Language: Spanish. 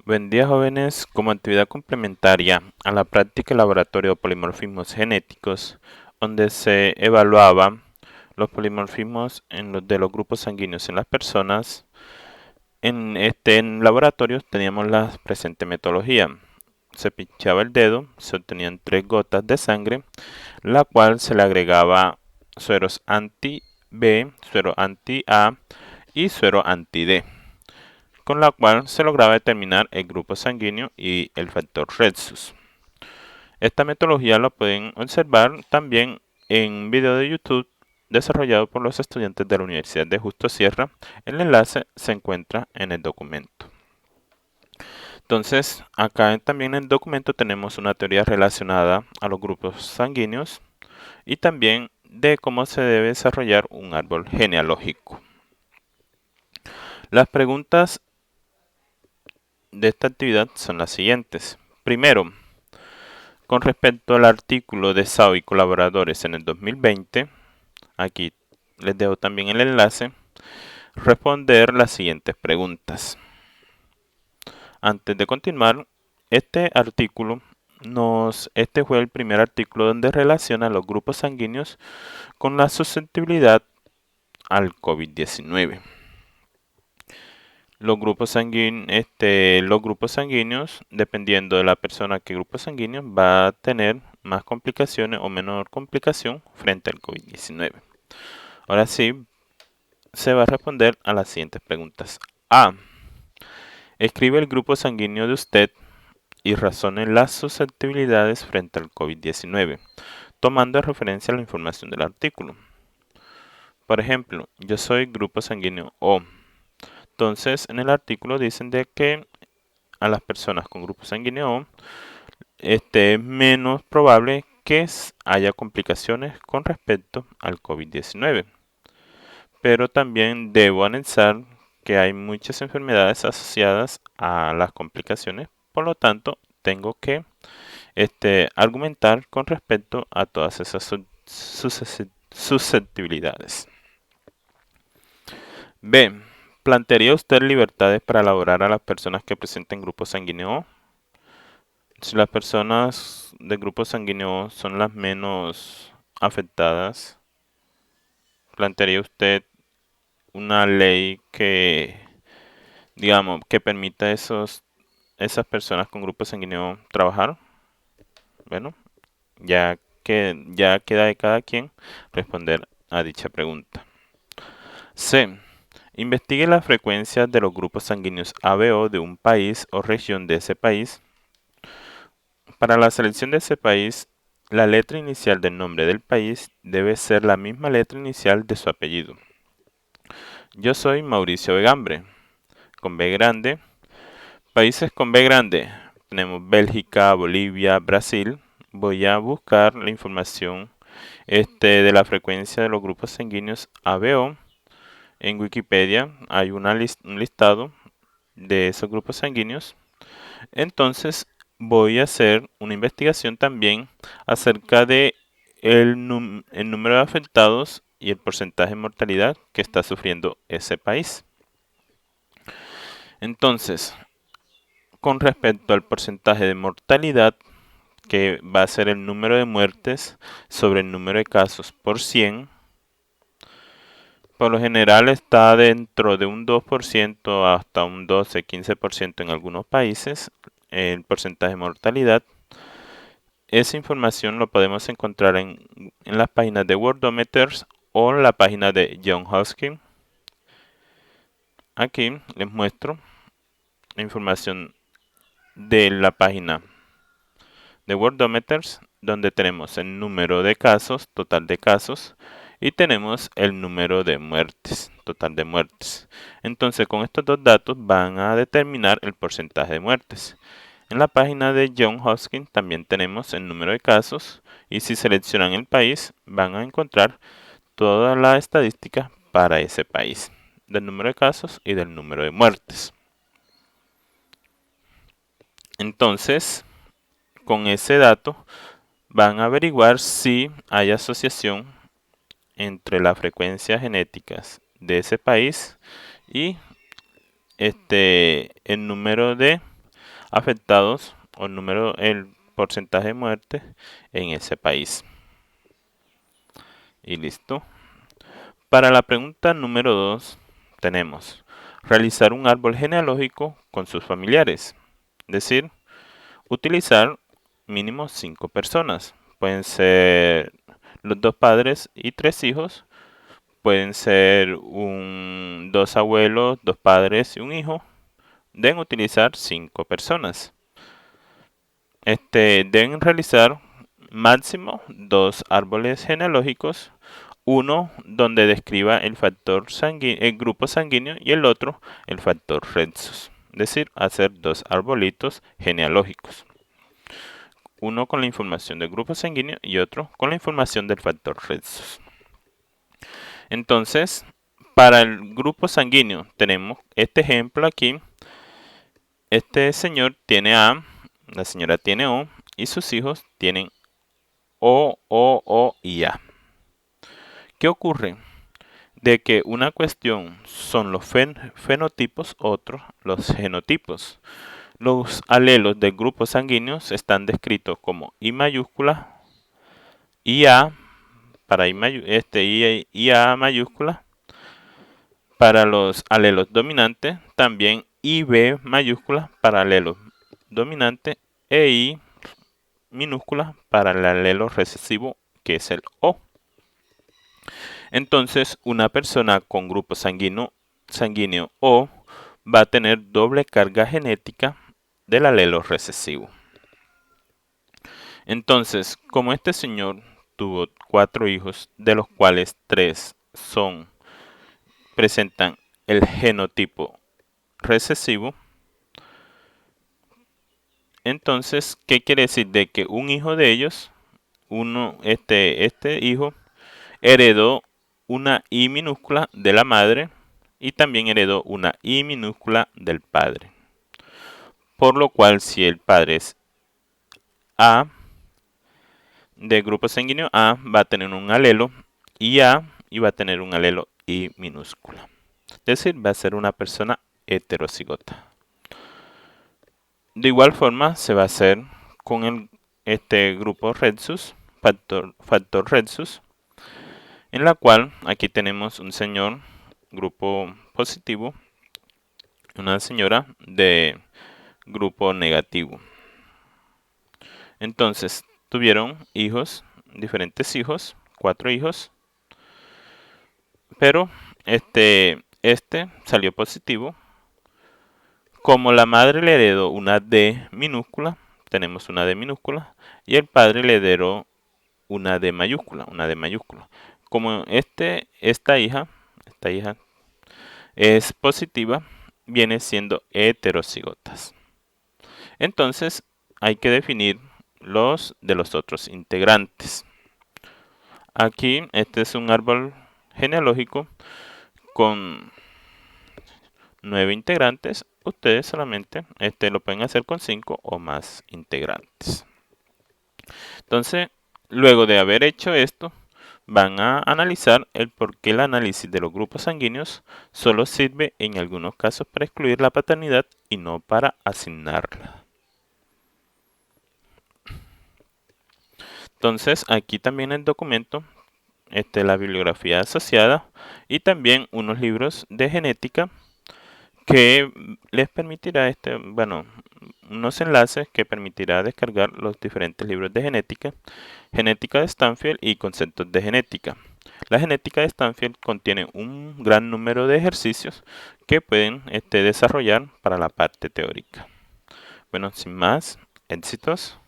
Buen día, jóvenes. Como actividad complementaria a la práctica de laboratorio de polimorfismos genéticos, donde se evaluaba los polimorfismos de los grupos sanguíneos en las personas, en laboratorios teníamos la presente metodología. Se pinchaba el dedo, se obtenían 3 gotas de sangre, la cual se le agregaba sueros anti-B, suero anti-A y suero anti-D, con la cual se lograba determinar el grupo sanguíneo y el factor Rhesus. Esta metodología la pueden observar también en un video de YouTube desarrollado por los estudiantes de la Universidad de Justo Sierra. El enlace se encuentra en el documento. Entonces, acá también en el documento tenemos una teoría relacionada a los grupos sanguíneos y también de cómo se debe desarrollar un árbol genealógico. Las preguntas de esta actividad son las siguientes. Primero, con respecto al artículo de SAO y colaboradores en el 2020, aquí les dejo también el enlace, responder las siguientes preguntas. Antes de continuar, este fue el primer artículo donde relaciona los grupos sanguíneos con la susceptibilidad al COVID-19. Los grupos sanguíneos, dependiendo de la persona que grupo sanguíneo, va a tener más complicaciones o menor complicación frente al COVID-19. Ahora sí, se va a responder a las siguientes preguntas. A. Escribe el grupo sanguíneo de usted y razone las susceptibilidades frente al COVID-19, tomando de referencia la información del artículo. Por ejemplo, yo soy grupo sanguíneo O. Entonces, en el artículo dicen de que a las personas con grupo sanguíneo O es menos probable que haya complicaciones con respecto al COVID-19. Pero también debo anexar que hay muchas enfermedades asociadas a las complicaciones, por lo tanto, tengo que argumentar con respecto a todas esas susceptibilidades. B. ¿Plantearía usted libertades para elaborar a las personas que presenten grupo sanguíneo? Si las personas de grupo sanguíneo son las menos afectadas, ¿plantearía usted una ley que, digamos, que permita a esas personas con grupo sanguíneo trabajar? Bueno, ya queda de cada quien responder a dicha pregunta. C. Investigue la frecuencia de los grupos sanguíneos ABO de un país o región de ese país. Para la selección de ese país, la letra inicial del nombre del país debe ser la misma letra inicial de su apellido. Yo soy Mauricio Vegambre, con B grande. Países con B grande, tenemos Bélgica, Bolivia, Brasil. Voy a buscar la información de la frecuencia de los grupos sanguíneos ABO. En Wikipedia hay un listado de esos grupos sanguíneos. Entonces voy a hacer una investigación también acerca de el número de afectados y el porcentaje de mortalidad que está sufriendo ese país. Entonces, con respecto al porcentaje de mortalidad, que va a ser el número de muertes sobre el número de casos por 100, por lo general está dentro de un 2% hasta un 12-15% en algunos países, el porcentaje de mortalidad. Esa información lo podemos encontrar en las páginas de Worldometers o en la página de Johns Hopkins. Aquí les muestro la información de la página de Worldometers, donde tenemos el número de casos, total de casos, y tenemos el número de muertes, total de muertes. Entonces, con estos dos datos van a determinar el porcentaje de muertes. En la página de Johns Hopkins también tenemos el número de casos y si seleccionan el país van a encontrar toda la estadística para ese país, del número de casos y del número de muertes. Entonces, con ese dato van a averiguar si hay asociación entre las frecuencias genéticas de ese país y el número de afectados o el porcentaje de muerte en ese país. Y listo. Para la pregunta número 2 tenemos realizar un árbol genealógico con sus familiares. Es decir, utilizar mínimo 5 personas. Pueden ser los 2 padres y 3 hijos. Pueden ser 2 abuelos, 2 padres y un hijo. Deben utilizar 5 personas. Deben realizar máximo 2 árboles genealógicos, uno donde describa el factor el grupo sanguíneo y el otro el factor Rhesus. Es decir, hacer 2 arbolitos genealógicos. Uno con la información del grupo sanguíneo y otro con la información del factor Rhesus. Entonces, para el grupo sanguíneo tenemos este ejemplo aquí. Este señor tiene A, la señora tiene O y sus hijos tienen O y A. ¿Qué ocurre? De que una cuestión son los fenotipos, otros los genotipos. Los alelos del grupo sanguíneo están descritos como I mayúscula, IA para IA mayúscula. Para los alelos dominantes, también IB mayúscula para alelo dominante e I minúscula para el alelo recesivo, que es el O. Entonces, una persona con grupo sanguíneo O va a tener doble carga genética del alelo recesivo. Entonces, como este señor tuvo 4 hijos, de los cuales 3 presentan el genotipo recesivo, entonces, ¿qué quiere decir? De que un hijo de ellos, este hijo, heredó una I minúscula de la madre y también heredó una I minúscula del padre. Por lo cual, si el padre es A, del grupo sanguíneo A, va a tener un alelo IA y va a tener un alelo I minúscula. Es decir, va a ser una persona heterocigota. De igual forma, se va a hacer con este grupo Rhesus, factor Rhesus, en la cual aquí tenemos un señor, grupo positivo, una señora de grupo negativo. Entonces, tuvieron hijos, diferentes hijos, 4 hijos, pero este salió positivo. Como la madre le heredó una D minúscula, tenemos una D minúscula, y el padre le heredó una D mayúscula, Como esta hija es positiva, viene siendo heterocigotas. Entonces, hay que definir los de los otros integrantes. Aquí, este es un árbol genealógico con 9 integrantes. Ustedes solamente lo pueden hacer con 5 o más integrantes. Entonces, luego de haber hecho esto, van a analizar el por qué el análisis de los grupos sanguíneos solo sirve en algunos casos para excluir la paternidad y no para asignarla. Entonces, aquí también en el documento, la bibliografía asociada y también unos libros de genética que les permitirá, unos enlaces que permitirá descargar los diferentes libros de genética de Stanfield y conceptos de genética. La genética de Stanfield contiene un gran número de ejercicios que pueden desarrollar para la parte teórica. Bueno, sin más, éxitos.